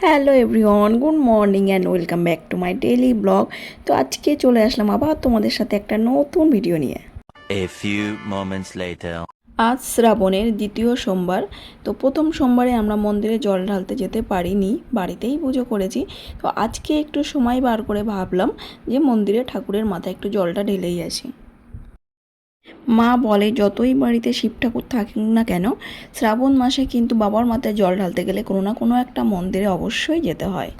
Hello everyone, good morning and welcome back to my daily blog. তো আজকে চলে আসলাম আবার তোমাদের সাথে একটা নতুন ভিডিও নিয়ে। A few moments later. আজ শ্রাবণের দ্বিতীয় সোমবার। তো প্রথম সোমবারে আমরা মন্দিরে জল ঢালতে যেতে পারিনি, বাড়িতেই পুজো করেছি। তো আজকে একটু সময় বার করে ভাবলাম যে মন্দিরে ঠাকুরের মাথায় একটু জলটা ঢেলেই আসি। মা বলে যতই বাড়িতে শিব ঠাকুর থাকুক না কেন, শ্রাবণ মাসে কিন্তু বাবার মাথায় জল ঢালতে গেলে কোনো না কোনো একটা মন্দিরে অবশ্যই যেতে হয়।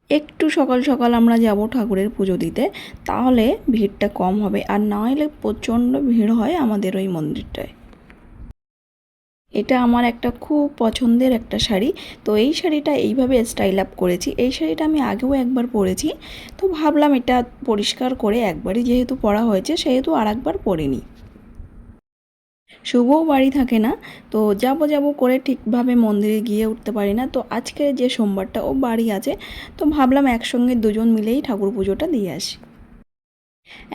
একটু সকাল সকাল আমরা যাব ঠাকুরের পুজো দিতে, তাহলে ভিড়টা কম হবে, আর না হলে প্রচণ্ড ভিড় হয় আমাদের ওই মন্দিরটায়। এটা আমার একটা খুব পছন্দের একটা শাড়ি। তো এই শাড়িটা এইভাবে স্টাইল আপ করেছি। এই শাড়িটা আমি আগেও একবার পরেছি, তো ভাবলাম এটা পরিষ্কার করে একবারই যেহেতু পরা হয়েছে সেহেতু আর একবার পরিনি। শুভও বাড়ি থাকে না, তো যাব করে ঠিকভাবে মন্দিরে গিয়ে উঠতে পারি না। তো আজকে যে সোমবারটা ও বাড়ি আছে, তো ভাবলাম একসঙ্গে দুজন মিলেই ঠাকুর পুজোটা দিয়ে আসি।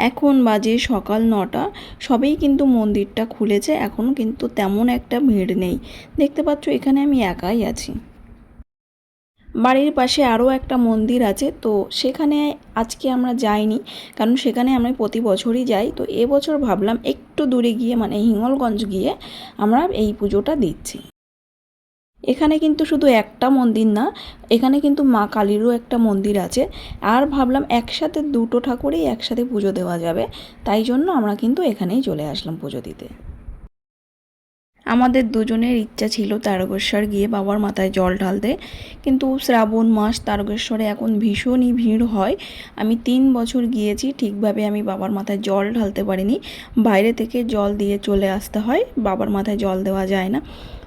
এখন বাজে সকাল 9টা, সবেই কিন্তু মন্দিরটা খুলেছে, এখনও কিন্তু তেমন একটা ভিড় নেই। দেখতে পাচ্ছ এখানে আমি একাই আছি। বাড়ির পাশে আরও একটা মন্দির আছে, তো সেখানে আজকে আমরা যাইনি, কারণ সেখানে আমরা প্রতি বছরই যাই। তো এবছর ভাবলাম একটু দূরে গিয়ে মানে হিঙ্গলগঞ্জ গিয়ে আমরা এই পুজোটা দিচ্ছি। এখানে কিন্তু শুধু একটা মন্দির না, এখানে কিন্তু মা কালীরও একটা মন্দির আছে। আর ভাবলাম একসাথে দুটো ঠাকুরেই একসাথে পুজো দেওয়া যাবে, তাই জন্য আমরা কিন্তু এখানেই চলে আসলাম পুজো দিতে। আমাদের দুজনের ইচ্ছা ছিল তারকেশ্বর গিয়ে বাবার মাথায় জল ঢালতে, কিন্তু শ্রাবণ মাস, তারকেশ্বরে এখন ভীষণই ভিড় হয়। আমি 3 বছর গিয়েছি, ঠিকভাবে আমি বাবার মাথায় জল ঢালতে পারিনি। বাইরে থেকে জল দিয়ে চলে আসতে হয়, বাবার মাথায় জল দেওয়া যায় না।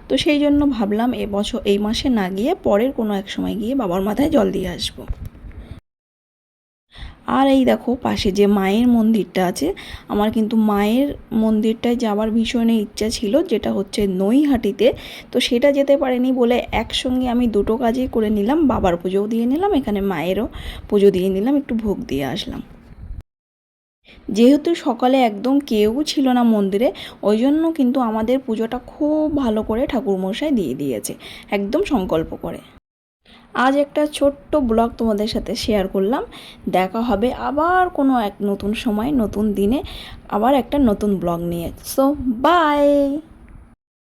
তো সেই জন্য ভাবলাম এবছর এই মাসে না গিয়ে পরের কোনো এক সময় গিয়ে বাবার মাথায় জল দিয়ে আসবো। আর এই দেখো পাশে যে মায়ের মন্দিরটা আছে, আমার কিন্তু মায়ের মন্দিরটায় যাওয়ার ভীষণই ইচ্ছা ছিল, যেটা হচ্ছে নৈহাটিতে। তো সেটা যেতে পারিনি বলে একসঙ্গে আমি দুটো কাজই করে নিলাম, বাবার পুজোও দিয়ে নিলাম, এখানে মায়েরও পুজো দিয়ে নিলাম, একটু ভোগ দিয়ে আসলাম। যেহেতু সকালে একদম কেউ ছিল না মন্দিরে, ওই জন্য কিন্তু আমাদের পুজোটা খুব ভালো করে ঠাকুরমশাই দিয়ে দিয়েছে, একদম সংকল্প করে। আজ একটা ছোট্ট ব্লগ তোমাদের সাথে শেয়ার করলাম। দেখা হবে আবার কোনো এক নতুন সময়, নতুন দিনে, আবার একটা নতুন ব্লগ নিয়ে। So by.